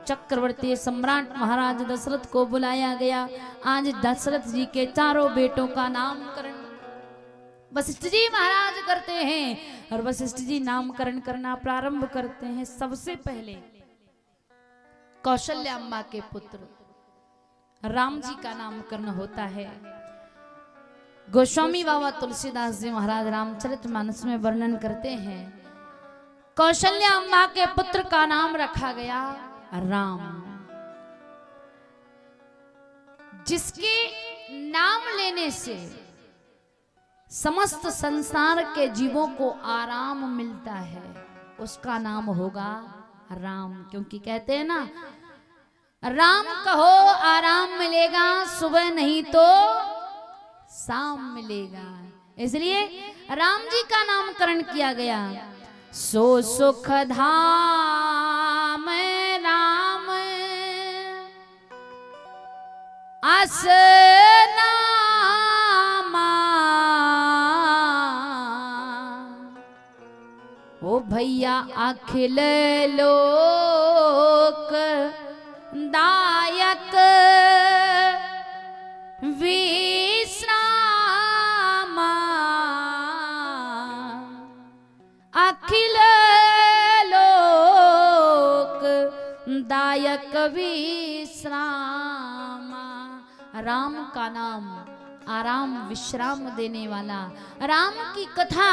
चक्रवर्ती सम्राट महाराज दशरथ को बुलाया गया। आज दशरथ जी के चारों बेटों का नामकरण वशिष्ठ जी महाराज करते हैं और वशिष्ठ जी नामकरण करना प्रारंभ करते हैं। सबसे पहले कौशल्याम्बा के पुत्र राम जी का नामकरण होता है। गोस्वामी बाबा तुलसीदास जी महाराज रामचरितमानस में वर्णन करते हैं, कौशल्याम्बा के पुत्र का नाम रखा गया राम, जिसके नाम लेने से समस्त संसार के जीवों को आराम मिलता है, उसका नाम होगा राम। क्योंकि कहते हैं ना, राम कहो आराम मिलेगा, सुबह नहीं तो शाम मिलेगा। इसलिए राम जी का नामकरण किया गया। सो सुख धाम राम अस नामा, ओ भैया अखिल लोक दायक विश्रामा, अखिल लोक दायक विश्रामा। राम का नाम आराम विश्राम देने वाला, राम की कथा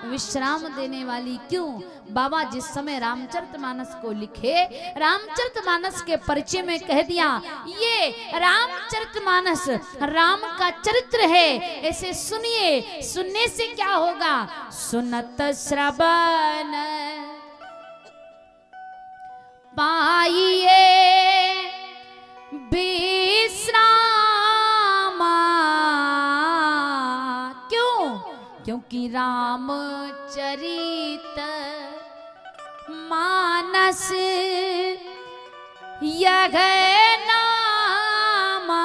विश्राम देने वाली। क्यों? बाबा जिस समय रामचरितमानस को लिखे, रामचरितमानस के परिचय में कह दिया ये रामचरितमानस राम का चरित्र है, ऐसे सुनिए। सुनने से क्या होगा? सुनत श्रवण पाइए विश्रामा। क्यों? क्योंकि रामचरित मानस यह नामा,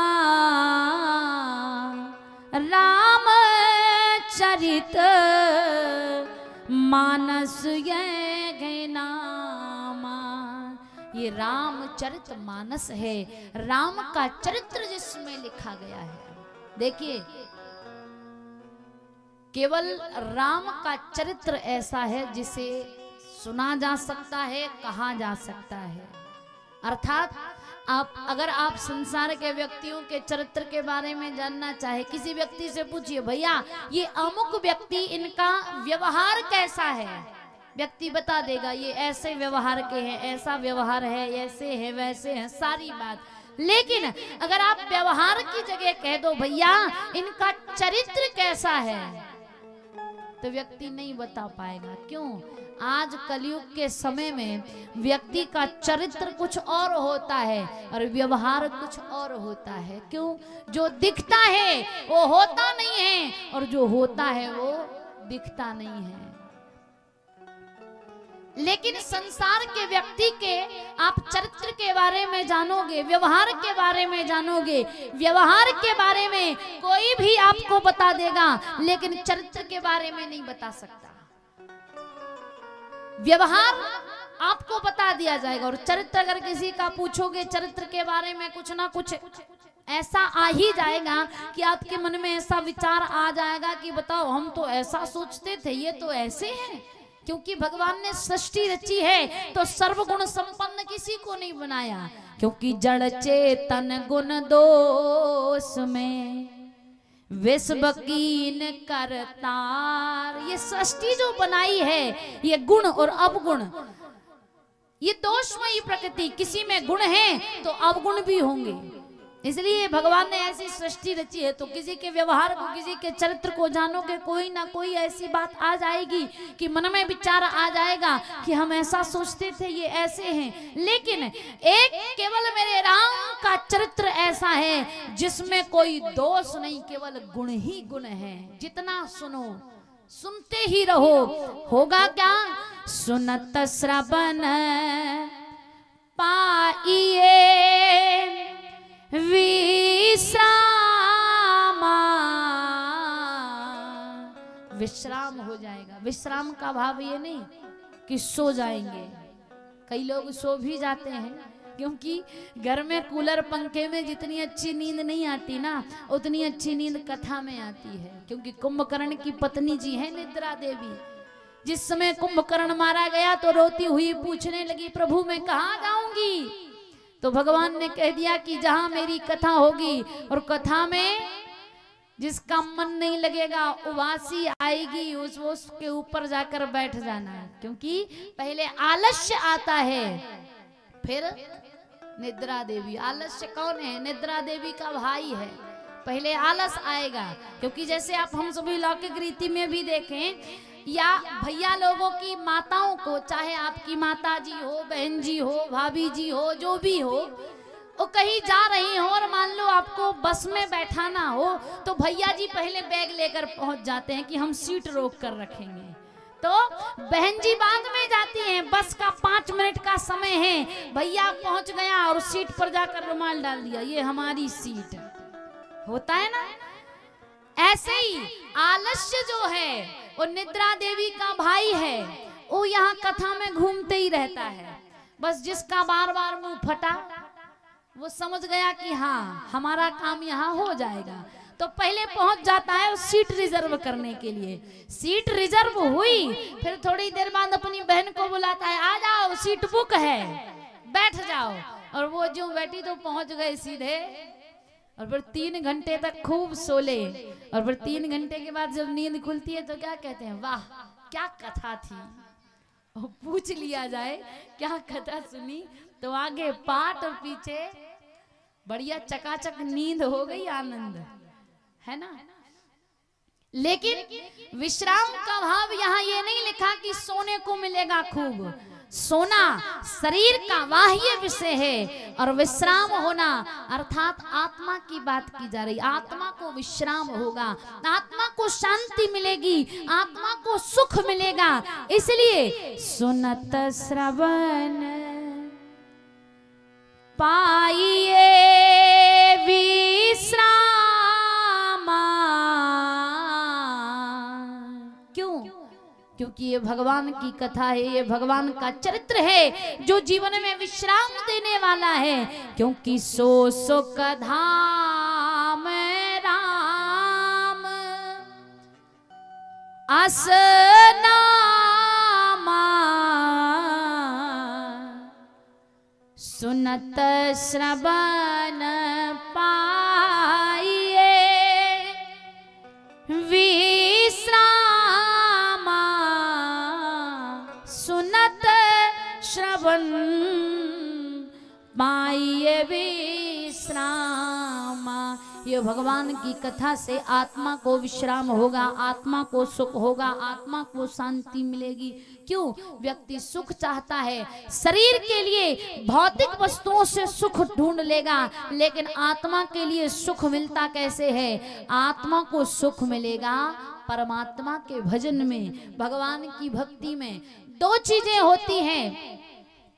रामचरित मानस यह नामा। ये रामचरित मानस है, राम का चरित्र जिसमें लिखा गया है। देखिए, केवल राम का चरित्र ऐसा है जिसे सुना जा सकता है, कहा जा सकता है। अर्थात अगर आप संसार के व्यक्तियों के चरित्र के बारे में जानना चाहे, किसी व्यक्ति से पूछिए भैया ये अमुक व्यक्ति, इनका व्यवहार कैसा है, व्यक्ति बता देगा ये ऐसे व्यवहार के हैं, ऐसा व्यवहार है, ऐसे है, वैसे है, सारी बात। लेकिन अगर आप व्यवहार की जगह कह दो भैया इनका चरित्र कैसा है, तो व्यक्ति नहीं बता पाएगा। क्यों? आज कलयुग के समय में व्यक्ति का चरित्र कुछ और होता है और व्यवहार कुछ और होता है। क्यों? जो दिखता है वो होता नहीं है और जो होता है वो दिखता नहीं है। लेकिन संसार के व्यक्ति के आप चरित्र के बारे में जानोगे, व्यवहार के बारे में जानोगे। व्यवहार के बारे में कोई भी आपको बता देगा, लेकिन चरित्र के बारे में नहीं बता सकता। व्यवहार आपको बता दिया जाएगा और चरित्र अगर किसी का पूछोगे, चरित्र के बारे में कुछ ना कुछ ऐसा आ ही जाएगा कि आपके मन में ऐसा विचार आ जाएगा कि बताओ हम तो ऐसा सोचते थे, ये तो ऐसे हैं। क्योंकि भगवान ने सृष्टि रची है तो सर्वगुण संपन्न किसी को नहीं बनाया। क्योंकि जड़ चेतन गुण दोष में विश्वकीन करतार, ये सृष्टि जो बनाई है ये गुण और अवगुण, ये दोषमयी प्रकृति, किसी में गुण है तो अवगुण भी होंगे। इसलिए भगवान ने ऐसी सृष्टि रची है तो किसी के व्यवहार को, किसी के चरित्र को जानोगे, कोई ना कोई ऐसी बात आ जाएगी कि मन में विचार आ जाएगा कि हम ऐसा सोचते थे, ये ऐसे हैं। लेकिन एक केवल मेरे राम का चरित्र ऐसा है जिसमें कोई दोष नहीं, केवल गुण ही गुण है। जितना सुनो, सुनते ही रहो। होगा क्या? सुनत श्रवण पाइए विश्रामा, विश्राम हो जाएगा। विश्राम का भाव ये नहीं कि सो जाएंगे, कई लोग सो भी जाते हैं क्योंकि घर में कूलर पंखे में जितनी अच्छी नींद नहीं आती ना, उतनी अच्छी नींद कथा में आती है। क्योंकि कुंभकर्ण की पत्नी जी है निद्रा देवी। जिस समय कुंभकर्ण मारा गया तो रोती हुई पूछने लगी, प्रभु मैं कहाँ जाऊंगी? तो भगवान ने कह दिया कि जहां मेरी कथा होगी, और कथा में जिसका मन नहीं लगेगा, उबासी आएगी, उसके ऊपर जाकर बैठ जाना है। क्योंकि पहले आलस्य आता है, फिर निद्रा देवी। आलस्य कौन है? निद्रा देवी का भाई है। पहले आलस आएगा, क्योंकि जैसे आप हम सभी लौकिक रीति में भी देखें, या भैया लोगों की माताओं को, चाहे आपकी माता जी हो, बहन जी हो, भाभी जी हो, जो भी हो, वो कहीं जा रही हो और मान लो आपको बस में बैठाना हो, तो भैया जी पहले बैग लेकर पहुंच जाते हैं कि हम सीट रोक कर रखेंगे। तो बहन जी बाद में जाती हैं, बस का 5 मिनट का समय है, भैया पहुंच गया और सीट पर जाकर रुमाल डाल दिया, ये हमारी सीट। होता है ना? ऐसे ही आलस्य जो है वो निद्रा देवी का भाई है, वो यहाँ कथा में घूमते ही रहता है। बस जिसका बार बार मुंह फटा, वो समझ गया कि हाँ हमारा काम यहाँ हो जाएगा, तो पहले पहुंच जाता है उस सीट रिजर्व करने के लिए। सीट रिजर्व हुई, फिर थोड़ी देर बाद अपनी बहन को बुलाता है, आ जाओ सीट बुक है, बैठ जाओ। और वो जो बैठी तो पहुंच गए सीधे, और फिर 3 घंटे तक खूब सोले। और फिर 3 घंटे के बाद जब नींद खुलती है तो क्या कहते हैं, वाह क्या कथा थी। और पूछ लिया जाए क्या कथा सुनी, तो आगे पाठ और पीछे बढ़िया चकाचक नींद हो गई, आनंद है ना। लेकिन विश्राम का भाव यहाँ ये नहीं लिखा कि सोने को मिलेगा खूब। सोना शरीर का बाह्य विषय है, और विश्राम होना अर्थात आत्मा की बात की जा रही। आत्मा को विश्राम होगा, आत्मा को शांति मिलेगी, आत्मा को सुख मिलेगा। इसलिए सुनत श्रवण पाइए विश्राम। क्यों? क्योंकि ये भगवान की कथा है, ये भगवान का चरित्र है जो जीवन में विश्राम देने वाला है। क्योंकि सो सुख धाम राम अस नामा, सुनत श्रवण पाइए विश्रामा, सुनत श्रवण पाइए विश्रामा। ये भगवान की कथा से आत्मा को विश्राम होगा, आत्मा को सुख होगा, आत्मा को शांति मिलेगी। क्यों? व्यक्ति सुख चाहता है, शरीर के लिए भौतिक वस्तुओं से सुख ढूंढ लेगा, लेकिन आत्मा के लिए सुख मिलता कैसे है? आत्मा को सुख मिलेगा परमात्मा के भजन में, भगवान की भक्ति में। 2 चीजें होती हैं,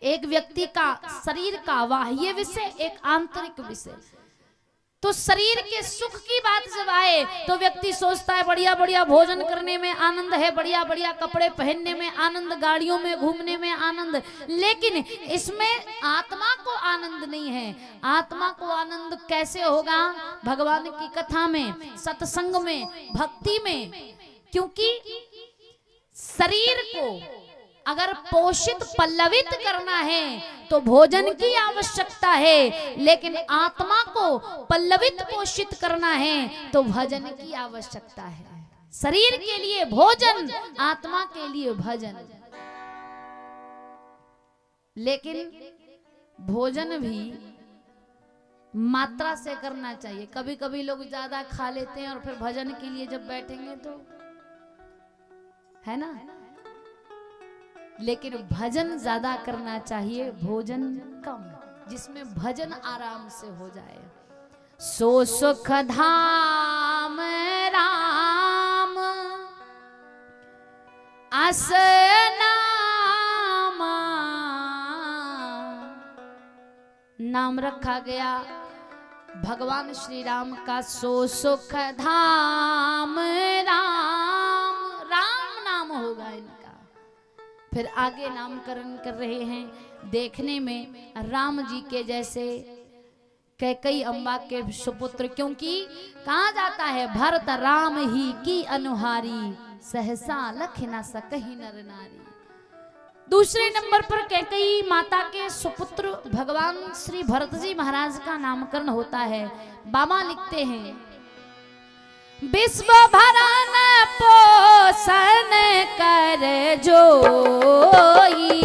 एक व्यक्ति का शरीर का बाह्य विषय, एक आंतरिक विषय। तो शरीर के सुख की बात जब आए तो व्यक्ति सोचता है बढ़िया बढ़िया भोजन करने में आनंद है, बढ़िया बढ़िया कपड़े पहनने में आनंद, गाड़ियों में घूमने में आनंद, लेकिन इसमें आत्मा को आनंद नहीं है। आत्मा को आनंद कैसे होगा? भगवान की कथा में, सत्संग में, भक्ति में। क्योंकि शरीर को अगर पोषित पल्लवित करना है तो भोजन की आवश्यकता है, लेकिन आत्मा को पल्लवित पोषित करना है तो भजन की आवश्यकता है। शरीर के लिए भोजन, आत्मा के लिए भजन। लेकिन भोजन भी मात्रा से करना चाहिए। कभी कभी लोग ज्यादा खा लेते हैं और फिर भजन के लिए जब बैठेंगे तो, है ना। लेकिन भजन ज्यादा करना चाहिए, भोजन कम, जिसमें भजन आराम से हो जाए। सो सुख धाम राम अस नामा, नाम रखा गया भगवान श्री राम का। सो सुख धाम राम, राम नाम होगा इनका। फिर आगे नामकरण कर रहे हैं देखने में राम जी के जैसे कैकई अम्बा के सुपुत्र, क्योंकि कहा जाता है भरत राम ही की अनुहारी, सहसा लख न सकहि नर नारी। दूसरे नंबर पर कैकई माता के सुपुत्र भगवान श्री भरत जी महाराज का नामकरण होता है। बाबा लिखते हैं विश्व भरण पोषण कर जोई,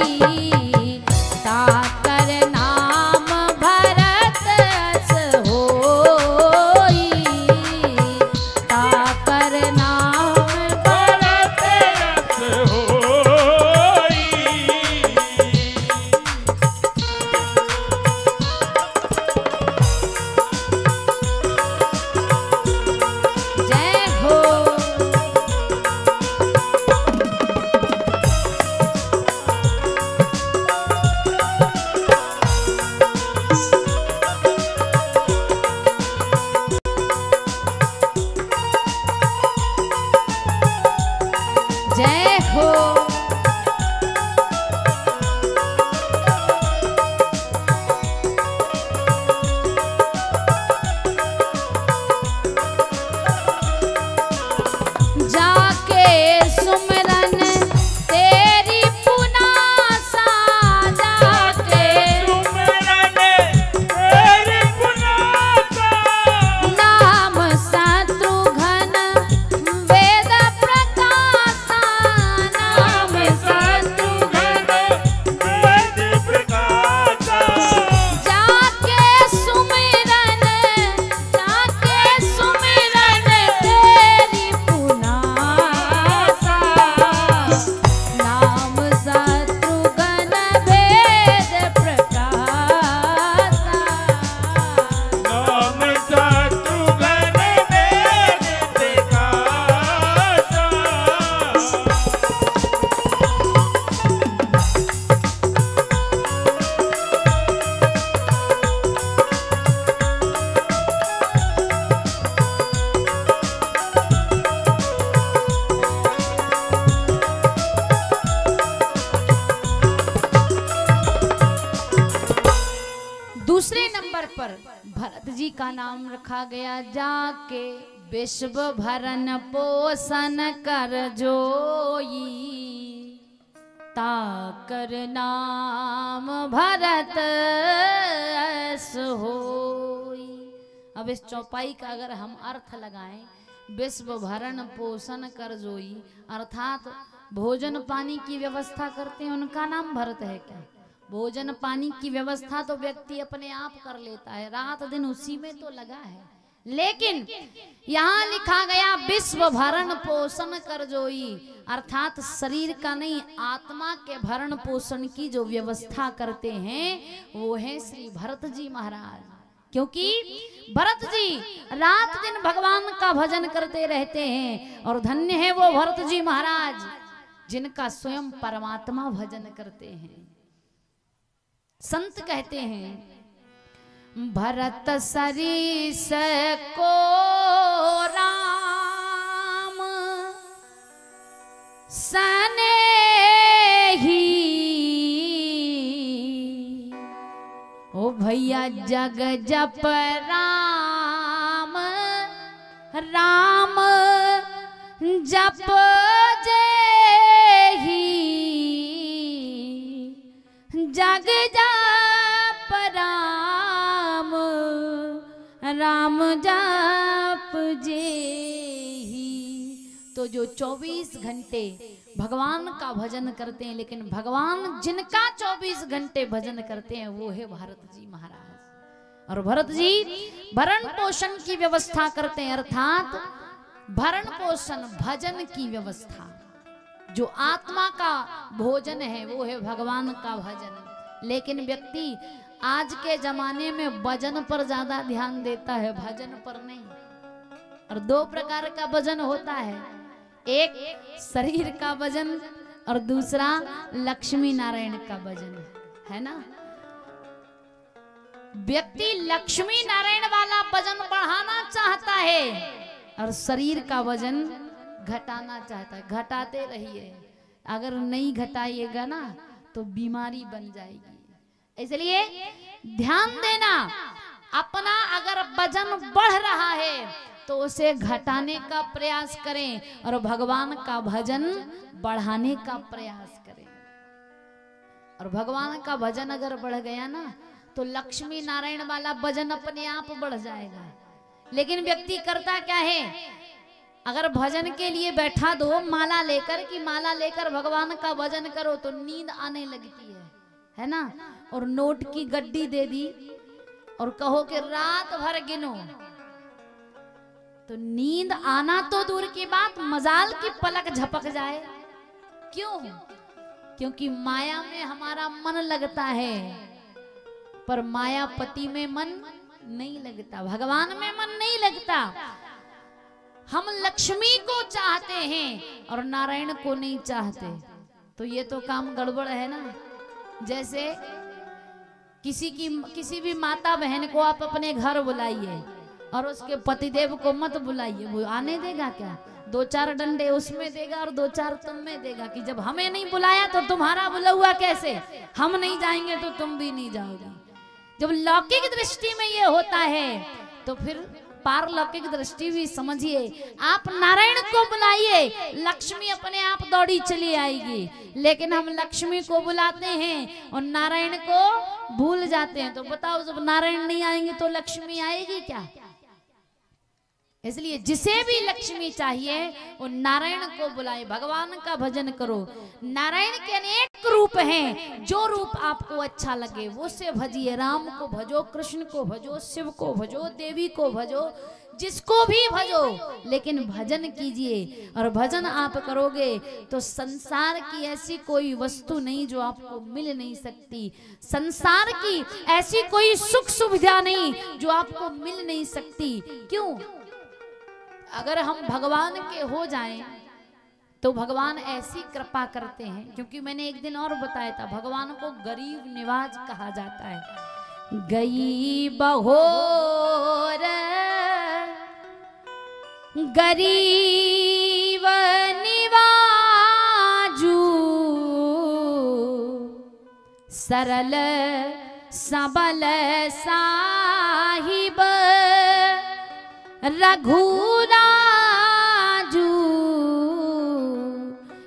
ताकर नाम भरत अस होई, ताकर नाम भरत अस होई। जय हो। जय हो। जाके सुमरन तेरी पुनासा, जाके सुमरन तेरी पुनासा, नाम शत्रुघ्न वेद प्रकाशा, नाम शत्रुघ्न वेद प्रकाशा। जाके सुमिरन तेरी पुनासा, नाम शत्रुघ्न वेद प्रकाशा। नाम शत्रुघ्न वेद प्रकाशा। दूसरे नंबर पर भरत जी का नाम रखा गया जाके विश्व भरण पोषण कर जोई, ताकर नाम भरत अस होई। अब इस चौपाई का अगर हम अर्थ लगाएं, विश्व भरण पोषण कर जोई अर्थात भोजन पानी की व्यवस्था करते हैं, उनका नाम भरत है क्या? भोजन पानी की व्यवस्था तो व्यक्ति अपने आप कर लेता है, रात दिन उसी में तो लगा है। लेकिन यहाँ लिखा गया विश्व भरण पोषण कर जोई अर्थात शरीर का नहीं, आत्मा के भरण पोषण की जो व्यवस्था करते हैं वो है श्री भरत जी महाराज। क्योंकि भरत जी रात दिन भगवान का भजन करते रहते हैं और धन्य है वो भरत जी महाराज जिनका स्वयं परमात्मा भजन करते हैं। संत कहते हैं भरत सरीस को राम सने ही, ओ भैया जग जप राम राम जप जेहि, जग जाप राम राम जाप जेहि। तो जो 24 घंटे भगवान का भजन करते हैं, लेकिन भगवान जिनका 24 घंटे भजन करते हैं वो है भरत जी महाराज। और भरत जी भरण पोषण की व्यवस्था करते हैं अर्थात भरण पोषण भजन की व्यवस्था। जो आत्मा का भोजन है वो है भगवान का भजन। लेकिन व्यक्ति आज के जमाने में भजन पर ज्यादा ध्यान देता है, भजन पर नहीं। और 2 प्रकार का भजन होता है, एक शरीर का भजन और दूसरा लक्ष्मी नारायण का भजन, है ना। व्यक्ति लक्ष्मी नारायण वाला भजन बढ़ाना चाहता है और शरीर का वजन घटाना चाहता है। घटाते रहिए, अगर नहीं घटाइएगा ना तो बीमारी बन जाएगी। इसलिए ध्यान देना, अपना अगर वजन बढ़ रहा है तो उसे घटाने का प्रयास करें और भगवान का भजन बढ़ाने का प्रयास करें। और भगवान का भजन अगर बढ़ गया ना तो लक्ष्मी नारायण वाला भजन अपने आप बढ़ जाएगा। लेकिन व्यक्ति करता क्या है, अगर भजन के लिए बैठा दो माला लेकर कि माला लेकर भगवान का भजन करो तो नींद आने लगती है ना। और नोट की गड्डी दे दी और कहो कि रात भर गिनो, तो नींद आना तो दूर की बात, मजाल की पलक झपक जाए। क्यों? क्योंकि माया में हमारा मन लगता है पर मायापति में मन नहीं लगता, भगवान में मन नहीं लगता। हम लक्ष्मी को चाहते हैं और नारायण को नहीं चाहते, तो ये तो काम गड़बड़ है ना। जैसे किसी भी माता बहन को आप अपने घर बुलाइए और उसके पतिदेव को मत बुलाइए, वो आने देगा क्या? दो चार डंडे उसमें देगा और दो चार तुम में देगा कि जब हमें नहीं बुलाया तो तुम्हारा बुला हुआ कैसे, हम नहीं जाएंगे तो तुम भी नहीं जाओगे। जब लौकिक दृष्टि में ये होता है तो फिर पारलौकिक दृष्टि भी समझिए। आप नारायण को बुलाइए, लक्ष्मी अपने आप दौड़ी चली आएगी। लेकिन हम लक्ष्मी को बुलाते हैं और नारायण को भूल जाते हैं, तो बताओ जब नारायण नहीं आएंगे तो लक्ष्मी आएगी क्या? इसलिए जिसे भी लक्ष्मी चाहिए वो नारायण को बुलाए, भगवान का भजन करो। नारायण के अनेक रूप हैं, जो रूप आपको अच्छा लगे वो से भजिए। राम को भजो, कृष्ण को भजो, शिव को भजो, देवी को भजो, जिसको भी भजो, लेकिन भजन कीजिए। और भजन आप करोगे तो संसार की ऐसी कोई वस्तु नहीं जो आपको मिल नहीं सकती, संसार की ऐसी कोई सुख सुविधा नहीं जो आपको मिल नहीं सकती। क्यों? अगर हम भगवान के हो जाएं तो भगवान ऐसी कृपा करते हैं, क्योंकि मैंने एक दिन और बताया था भगवान को गरीब निवाज कहा जाता है। गई बहोर गरीब निवाजू, सरल सबल साहिब रघुराजू।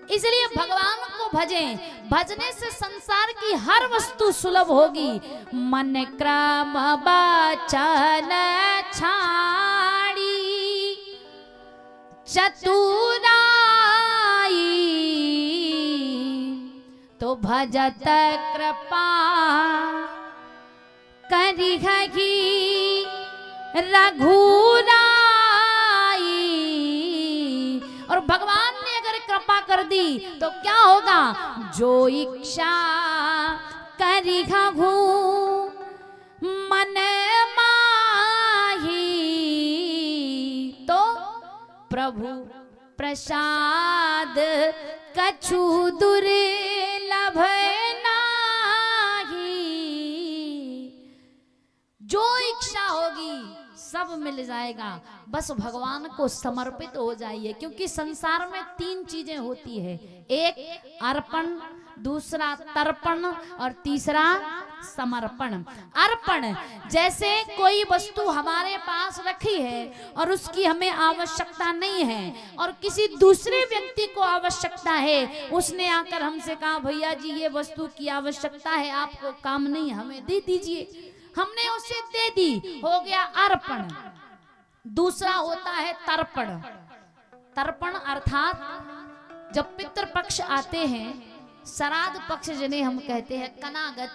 इसलिए भगवान को भजें, भजने से संसार की हर वस्तु सुलभ होगी। मन क्रम बचन छाड़ी चतुराई, तो भजत कृपा करिहगी रघुराई। और भगवान ने अगर कृपा कर दी तो क्या होगा? जो इच्छा करिहु मन माही, तो प्रभु प्रसाद कछु दुर्लभ नाही। जो इच्छा होगी सब मिल जाएगा, बस भगवान को समर्पित हो जाइए। क्योंकि संसार में तीन चीजें होती है, एक अर्पण, दूसरा तर्पण और तीसरा समर्पण। अर्पण, जैसे कोई वस्तु हमारे पास रखी है और उसकी हमें आवश्यकता नहीं है और किसी दूसरे व्यक्ति को आवश्यकता है, उसने आकर हमसे कहा भैया जी ये वस्तु की आवश्यकता है, आपको काम नहीं, हमें दे दीजिए, हमने उसे दे दी, हो गया अर्पण। दूसरा होता है तर्पण। तर्पण अर्थात जब पितृपक्ष आते हैं, श्राद्ध पक्ष जिन्हें हम कहते हैं कनागत,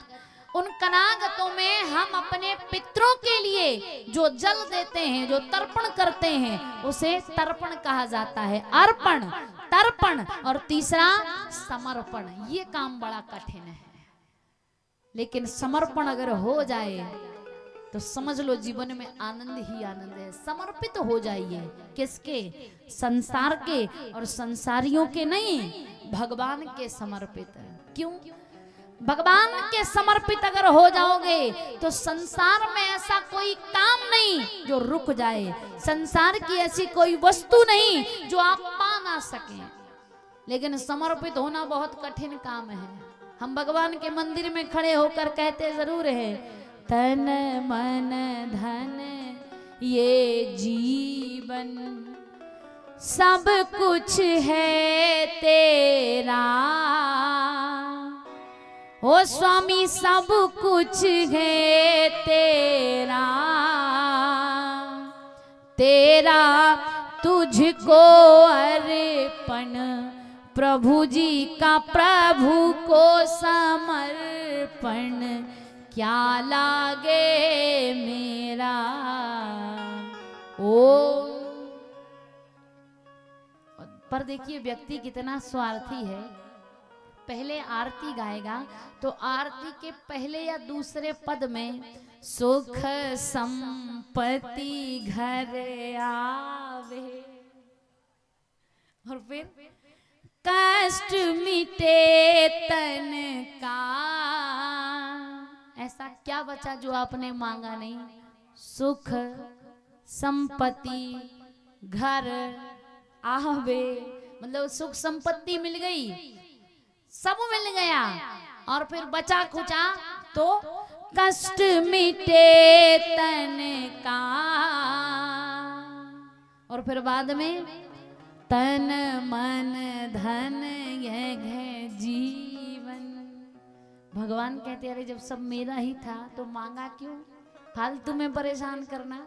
उन कनागतों में हम अपने पितरों के लिए जो जल देते हैं, जो तर्पण करते हैं, उसे तर्पण कहा जाता है। अर्पण, तर्पण और तीसरा समर्पण। ये काम बड़ा कठिन है, लेकिन समर्पण अगर हो जाए तो समझ लो जीवन में आनंद ही आनंद है। समर्पित हो जाइए, किसके? संसार के और संसारियों के नहीं, भगवान के समर्पित। क्यों? भगवान के समर्पित अगर हो जाओगे तो संसार में ऐसा कोई काम नहीं जो रुक जाए, संसार की ऐसी कोई वस्तु नहीं जो आप पा ना सकें। लेकिन समर्पित होना बहुत कठिन काम है। हम भगवान के मंदिर में खड़े होकर कहते जरूर है, तन मन धन ये जीवन सब कुछ है तेरा, ओ स्वामी सब कुछ है तेरा, तेरा तुझको अर्पण प्रभु जी का प्रभु को समर्पण, क्या लागे मेरा ओ। पर देखिए व्यक्ति कितना स्वार्थी है। पहले आरती गाएगा तो आरती के पहले या दूसरे पद में सुख संपत्ति घर आवे, और फिर कष्ट मिटे तन का, ऐसा क्या बचा जो आपने मांगा नहीं? सुख संपत्ति घर आवे, मतलब सुख संपत्ति मिल गई, सब मिल गया, और फिर बचा खुचा तो कष्ट मिटे तन का, और फिर बाद में तन मन धन यह जीवन। भगवान कहते अरे जब सब मेरा ही था तो मांगा क्यों, फालतू में परेशान करना।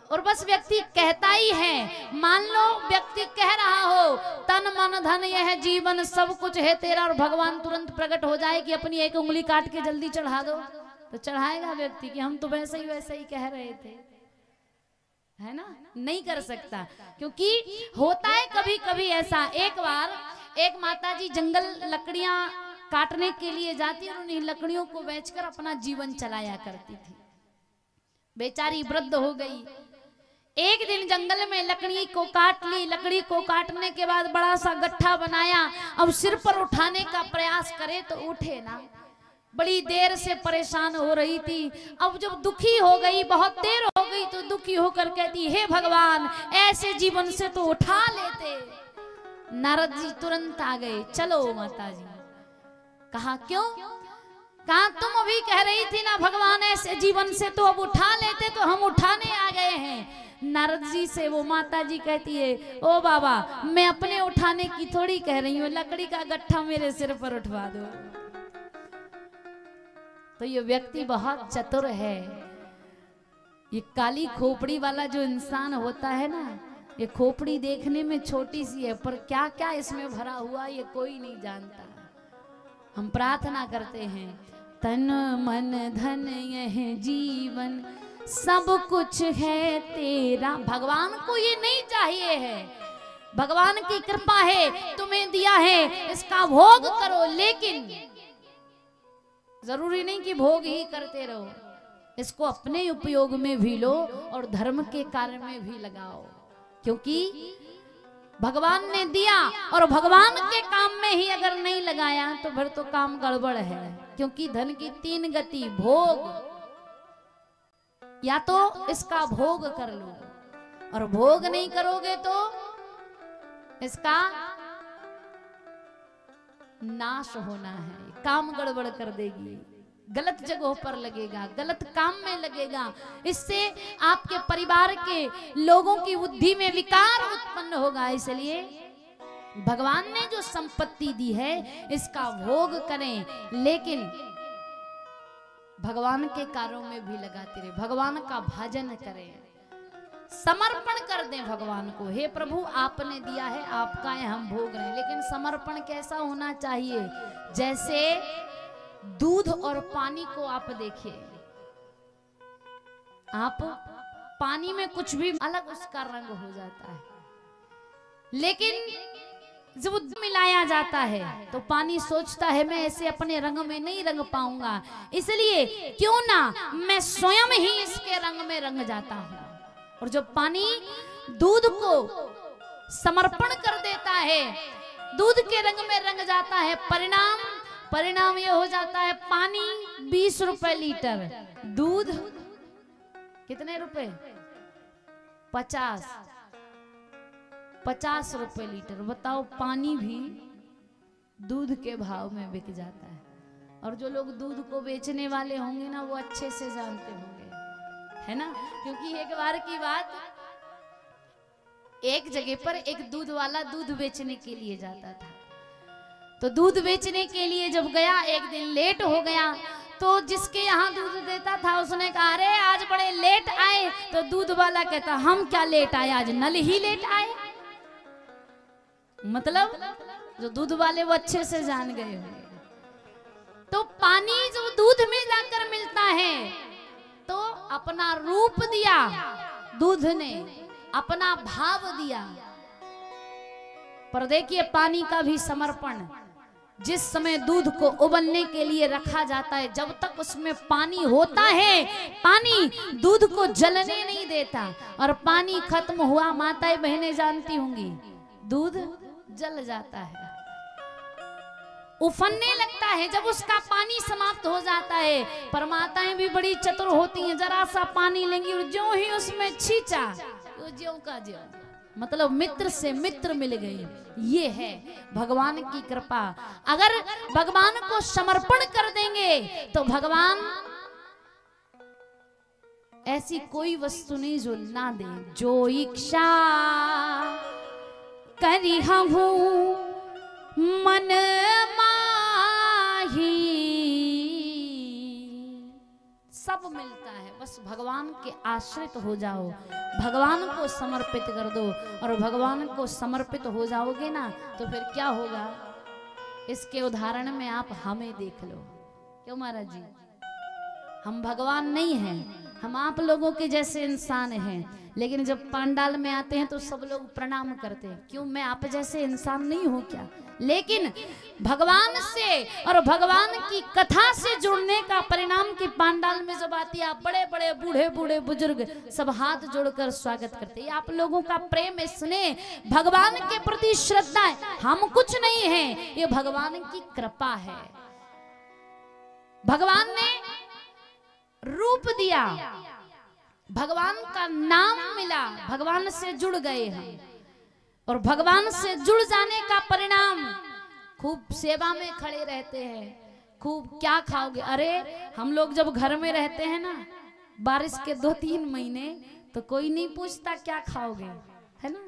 और बस व्यक्ति कहता ही है। मान लो व्यक्ति कह रहा हो तन मन धन यह जीवन सब कुछ है तेरा, और भगवान तुरंत प्रकट हो जाए कि अपनी एक उंगली काट के जल्दी चढ़ा दो, तो चढ़ाएगा व्यक्ति कि हम तो वैसे ही कह रहे थे, है ना? नहीं कर सकता, क्योंकि होता है कभी कभी ऐसा। एक बार एक माताजी जंगल लकड़ियां काटने के लिए जाती और उन्हीं लकड़ियों को बेचकर अपना जीवन चलाया करती थी। बेचारी वृद्ध हो गई। एक दिन जंगल में लकड़ी को काट ली, लकड़ी को काटने के बाद बड़ा सा गट्ठा बनाया, अब सिर पर उठाने का प्रयास करे तो उठे ना। बड़ी देर से परेशान हो रही थी। अब जब दुखी हो गई, बहुत देर हो गई, तो दुखी होकर कहती हे भगवान ऐसे जीवन से तो उठा लेते। नारद जी तुरंत आ गए, चलो माता जी। कहा क्यों? कहा तुम अभी कह रही थी ना भगवान ऐसे जीवन से तो अब उठा लेते, तो हम उठाने आ गए हैं। नारद जी से वो माता जी कहती है ओ बाबा मैं अपने उठाने की थोड़ी कह रही हूँ, लकड़ी का गट्ठा मेरे सिर पर उठवा दो। तो ये व्यक्ति बहुत चतुर है। ये काली खोपड़ी वाला जो इंसान होता है ना, ये खोपड़ी देखने में छोटी सी है पर क्या क्या इसमें भरा हुआ ये कोई नहीं जानता। हम प्रार्थना करते हैं तन मन धन यह जीवन सब कुछ है तेरा। भगवान को ये नहीं चाहिए है, भगवान की कृपा है तुम्हें दिया है, इसका भोग करो, लेकिन जरूरी नहीं कि भोग ही करते रहो, इसको अपने उपयोग में भी लो और धर्म के कार्य में भी लगाओ। क्योंकि भगवान ने दिया और भगवान के काम में ही अगर नहीं लगाया तो फिर तो काम गड़बड़ है। क्योंकि धन की तीन गति, भोग, या तो इसका भोग कर लो और भोग नहीं करोगे तो इसका नाश होना है, काम गड़बड़ कर देगी, गलत जगहों पर लगेगा, गलत काम में लगेगा, इससे आपके परिवार के लोगों की बुद्धि में विकार उत्पन्न होगा। इसलिए भगवान ने जो संपत्ति दी है इसका भोग करें, लेकिन भगवान के कार्यों में भी लगाते रहे, भगवान का भजन करें, समर्पण कर दें भगवान को। हे प्रभु आपने दिया है, आपका है, हम भोग रहे हैं। लेकिन समर्पण कैसा होना चाहिए? जैसे दूध और पानी को आप देखिए, आप पानी में कुछ भी अलग उसका रंग हो जाता है, लेकिन जब दूध मिलाया जाता है तो पानी सोचता है मैं ऐसे अपने रंग में नहीं रंग पाऊंगा, इसलिए क्यों ना मैं स्वयं ही इसके रंग में रंग जाता हूं। और जब पानी दूध को समर्पण कर देता है, दूध के रंग में रंग जाता है, परिणाम ये हो जाता है पानी 20 रुपए लीटर, दूध कितने रुपए? 50 रुपए लीटर। बताओ पानी भी दूध के भाव में बिक जाता है। और जो लोग दूध को बेचने वाले होंगे ना, वो अच्छे से जानते होंगे, है ना। क्योंकि एक बार की बात, एक जगह पर एक दूध वाला दूध बेचने के लिए जाता था। तो दूध बेचने के लिए जब गया, एक दिन लेट हो गया, तो जिसके यहाँ दूध देता था उसने कहा, अरे आज बड़े लेट आए। तो दूध वाला कहता, हम क्या लेट आए, आज नल ही लेट आए। मतलब जो दूध वाले वो अच्छे से जान गए होंगे। तो पानी जो दूध में जाकर मिलता है, तो अपना रूप दिया दूध ने, अपना भाव दिया। पर देखिए पानी का भी समर्पण, जिस समय दूध को उबलने के लिए रखा जाता है, जब तक उसमें पानी होता है, पानी दूध को जलने नहीं देता। और पानी खत्म हुआ, माताएं बहनें जानती होंगी, दूध जल जाता है, उफनने लगता है। जब उसका पानी समाप्त हो जाता है, पर माताएं भी बड़ी चतुर होती हैं, जरा सा पानी लेंगी और जो ही उसमें छींचा, वो ज्यों का ज्यों, मतलब मित्र से मित्र मिल गए। ये है भगवान की कृपा। अगर भगवान को समर्पण कर देंगे तो भगवान ऐसी कोई वस्तु नहीं जो ना दे। जो इच्छा करी हूँ मन माही, सब मिलता है, बस भगवान के आश्रित हो जाओ, भगवान को समर्पित कर दो। और भगवान को समर्पित हो जाओगे ना, तो फिर क्या होगा, इसके उदाहरण में आप हमें देख लो। क्यों महाराज जी, हम भगवान नहीं हैं, हम आप लोगों के जैसे इंसान हैं। लेकिन जब पंडाल में आते हैं तो सब लोग प्रणाम करते हैं। क्यों, मैं आप जैसे इंसान नहीं हूं क्या? लेकिन भगवान से और भगवान की कथा से जुड़ने का परिणाम की पंडाल में जब आती है, आप बड़े बड़े बूढ़े बूढ़े बुजुर्ग सब हाथ जोड़कर स्वागत करते हैं। आप लोगों का प्रेम, स्नेह, भगवान के प्रति श्रद्धा है। हम कुछ नहीं हैं, ये भगवान की कृपा है। भगवान ने रूप दिया, भगवान का नाम मिला, भगवान से जुड़ गए हम। और भगवान से जुड़ जाने का परिणाम, खूब सेवा में खड़े रहते हैं। खूब क्या खाओगे, अरे हम लोग जब घर में रहते हैं ना, बारिश के 2-3 महीने, तो कोई नहीं पूछता क्या खाओगे, है ना।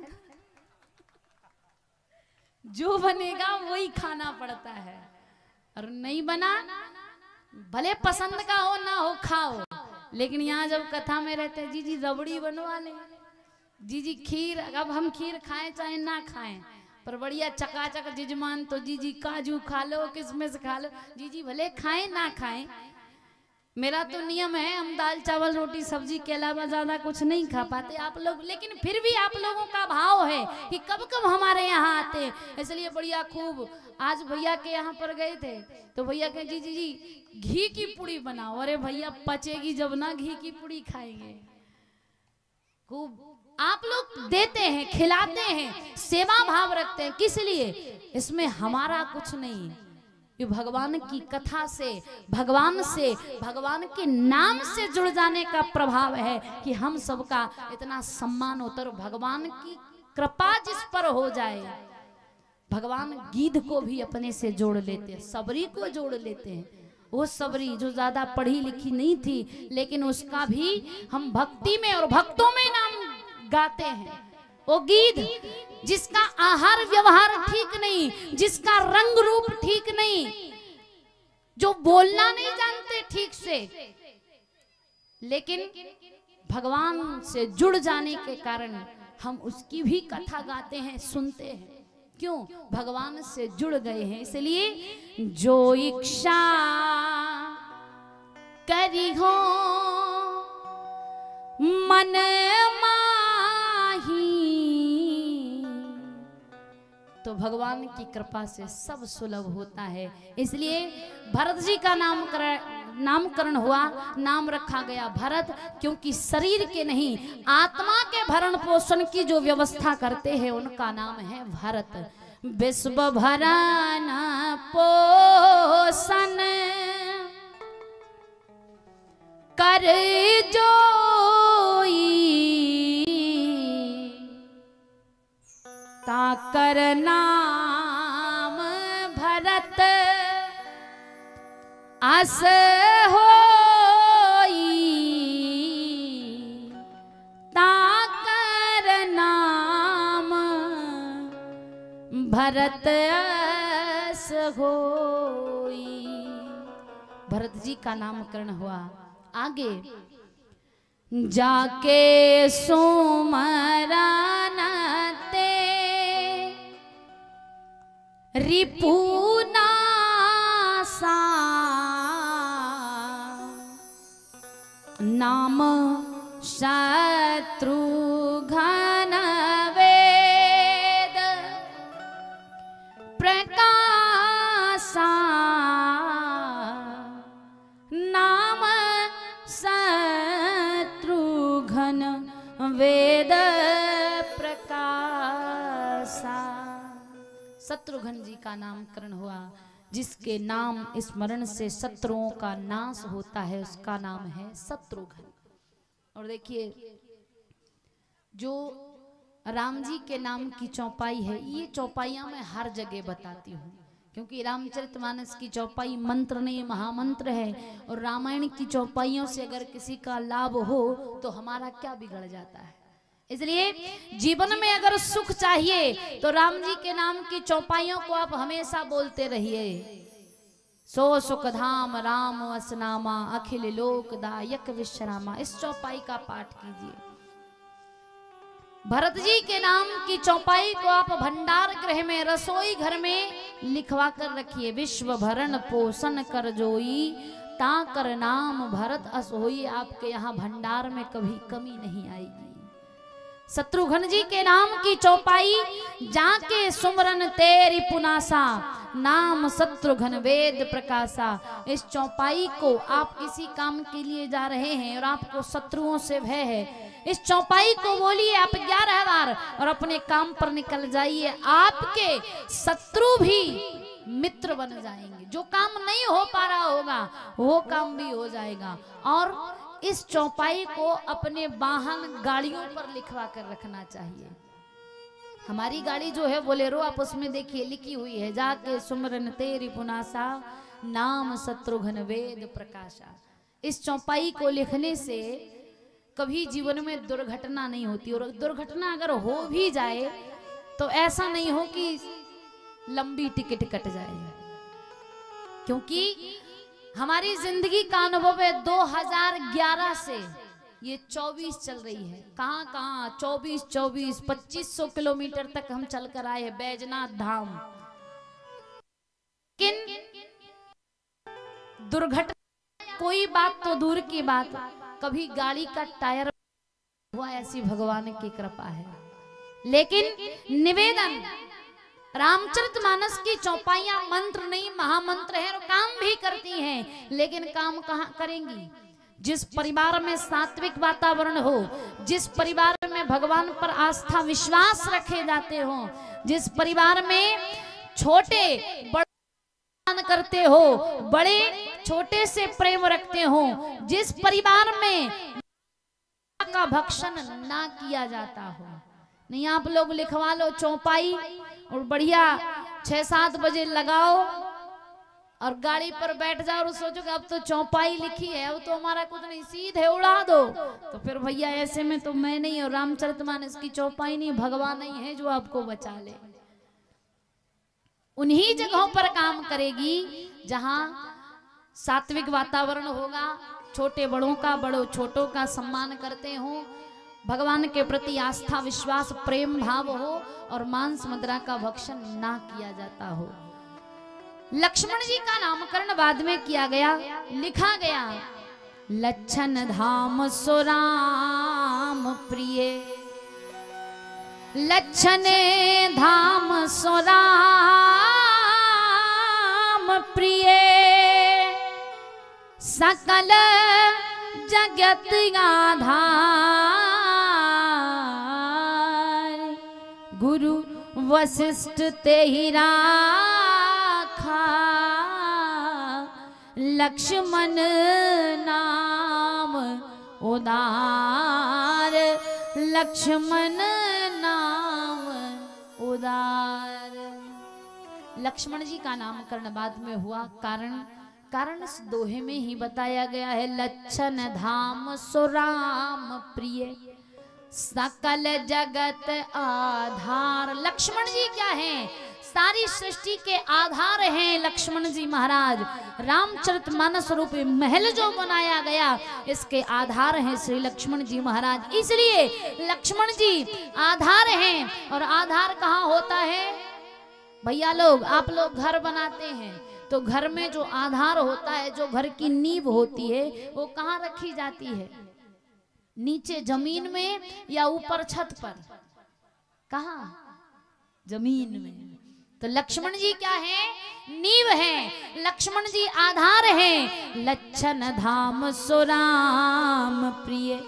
जो बनेगा वही खाना पड़ता है, और नहीं बना भले पसंद का हो ना हो, खाओ। लेकिन यहाँ जब कथा में रहते हैं, जी जी रबड़ी बनवा ले, जी जी खीर, अब हम खीर खाएं चाहे ना खाएं, पर बढ़िया चकाचक जजमान तो जी जी काजू खा लो, किशमिश खा लो, जी जी भले खाएं ना खाएं। मेरा तो नियम है, हम दाल चावल रोटी सब्जी के अलावा ज्यादा कुछ नहीं खा पाते आप लोग। लेकिन फिर भी आप लोगों का भाव है कि कब कब हमारे यहाँ आते हैं, इसलिए बढ़िया खूब। आज भैया के यहाँ पर गए थे, तो भैया कहे जी जी जी घी की पुड़ी बनाओ। अरे भैया पचेगी जब ना, घी की पुड़ी खाएंगे। खूब आप लोग देते हैं, खिलाते हैं, सेवा भाव रखते हैं। किस लिए? इसमें हमारा कुछ नहीं, ये भगवान की कथा से, भगवान से, भगवान के नाम से जुड़ जाने का प्रभाव है कि हम सबका इतना सम्मान होता है। भगवान की कृपा जिस पर हो जाए, भगवान गिद्ध को भी अपने से जोड़ लेते हैं, सबरी को जोड़ लेते हैं। वो सबरी जो ज्यादा पढ़ी लिखी नहीं थी, लेकिन उसका भी हम भक्ति में और भक्तों में नाम गाते हैं। वो गिद्ध जिसका आहार व्यवहार ठीक नहीं, जिसका रंग रूप ठीक नहीं, जो बोलना नहीं जानते ठीक से, लेकिन भगवान से जुड़ जाने के कारण हम उसकी भी कथा गाते हैं, सुनते हैं। क्यों? भगवान से जुड़ गए हैं। इसलिए जो इच्छा करी हो मन माही, तो भगवान की कृपा से सब सुलभ होता है। इसलिए भरत जी का नामकरण हुआ, नाम रखा गया भरत, क्योंकि शरीर के नहीं आत्मा के भरण पोषण की जो व्यवस्था करते हैं उनका नाम है भरत। विश्व भरण पोषण कर जोई, ताकर नाम भरत अस होई ताकर नाम भरत अस होई। भरत जी का नामकरण हुआ। आगे जाके सुमरन ते रिपुनासा नाम शत्रुघ्न वेद प्रकाशा नाम शत्रुघ्न वेद प्रकाशा। शत्रुघ्न जी का नामकरण हुआ। जिसके नाम स्मरण से शत्रुओं का नाश होता है उसका नाम है शत्रुघ्न। और देखिए जो राम जी के नाम की चौपाई है, ये चौपाइयां मैं हर जगह बताती हूँ क्योंकि रामचरितमानस की चौपाई मंत्र नहीं महामंत्र है। और रामायण की चौपाइयों से अगर किसी का लाभ हो तो हमारा क्या बिगड़ जाता है। इसलिए जीवन में अगर सुख चाहिए तो राम जी के नाम की चौपाइयों को आप हमेशा बोलते रहिए। सो सुख धाम राम वसनामा अखिल लोकदायक विश्रामा। इस चौपाई का पाठ कीजिए। भरत जी के नाम की चौपाई को आप भंडार गृह में रसोई घर में लिखवा कर रखिए। विश्व भरण पोषण कर जोई ताकर नाम भरत अस होई। आपके यहाँ भंडार में कभी कमी नहीं आएगी। शत्रुघ्न जी के नाम की चौपाई जाके सुमरन तेरी पुनासा नाम शत्रुघ्न वेद प्रकाशा। इस चौपाई को आप किसी काम के लिए जा रहे हैं और आपको शत्रुओं से भय है, इस चौपाई को बोलिए आप 11 बार और अपने काम पर निकल जाइए। आपके शत्रु भी मित्र बन जाएंगे। जो काम नहीं हो पा रहा होगा वो काम भी हो जाएगा। और इस चौपाई को अपने वाहन गाड़ियों पर लिखवा कर रखना चाहिए। हमारी गाड़ी जो है बोलेरो, आप उसमें देखिए लिखी हुई है जाके सुमरन तेरी पुनासा नाम शत्रुघ्न वेद प्रकाशा। इस चौपाई को लिखने से कभी जीवन में दुर्घटना नहीं होती। और दुर्घटना अगर हो भी जाए तो ऐसा नहीं हो कि लंबी टिकट कट जाए, क्योंकि हमारी जिंदगी का अनुभव है 2011 से ये 24 चल रही है। कहां कहां 24 2500 किलोमीटर तक हम चलकर आए हैं बैजनाथ धाम। लेकिन दुर्घटना कोई बात तो दूर की बात, कभी गाड़ी का टायर हुआ ऐसी भगवान की कृपा है। लेकिन निवेदन, रामचरितमानस की चौपाइयां मंत्र नहीं महामंत्र है और काम भी करती हैं, लेकिन काम कहां करेंगी? जिस परिवार में सात्विक वातावरण हो, जिस परिवार में भगवान पर आस्था विश्वास रखे जाते हो, जिस परिवार में छोटे बड़े करते हो, बड़े छोटे से प्रेम रखते हो, जिस परिवार में का भक्षण ना किया जाता हो। नहीं आप लोग लिखवा लो चौपाई और बढ़िया 6-7 बजे लगाओ और गाड़ी पर बैठ जाओ और सोचो कि अब तो चौपाई लिखी है, अब तो हमारा कुछ नहीं, सीधे उड़ा दो। तो फिर भैया ऐसे में तो मैं नहीं और रामचरितमानस की चौपाई नहीं, भगवान नहीं है जो आपको बचा ले। उन्हीं जगहों पर काम करेगी जहां सात्विक वातावरण होगा, छोटे बड़ों का बड़ों छोटों का सम्मान करते हो, भगवान के प्रति आस्था विश्वास प्रेम भाव हो और मांस मदिरा का भक्षण ना किया जाता हो। लक्ष्मण जी का नामकरण बाद में किया गया, लिखा गया लच्छन धाम सुराम प्रिय, लच्छन धाम सुराम प्रिय, सकल जगत आधार, गुरु वशिष्ठ ते ही राखा, लक्ष्मण नाम उदार, लक्ष्मण नाम उदार। लक्ष्मण जी का नामकरण बाद में हुआ, कारण कारण इस दोहे में ही बताया गया है, लक्षण धाम सुराम प्रिय सकल जगत आधार। लक्ष्मण जी क्या हैं? सारी सृष्टि के आधार हैं लक्ष्मण जी महाराज। रामचरितमानस रूपी महल जो बनाया गया इसके आधार हैं श्री लक्ष्मण जी महाराज। इसलिए लक्ष्मण जी आधार हैं। और आधार कहाँ होता है भैया लोग? आप लोग घर बनाते हैं तो घर में जो आधार होता है, जो घर की नींव होती है, वो कहाँ रखी जाती है? नीचे जमीन में या ऊपर छत पर? कहाँ? जमीन में। तो लक्ष्मण जी क्या है? नींव है। लक्ष्मण जी आधार हैं। लक्षण धाम सुराम प्रिय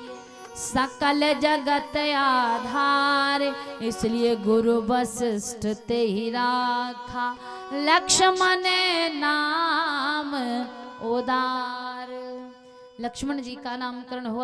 सकल जगत आधार। इसलिए गुरु वशिष्ठ ते ही राखा लक्ष्मण नाम उदार। लक्ष्मण जी का नामकरण हुआ।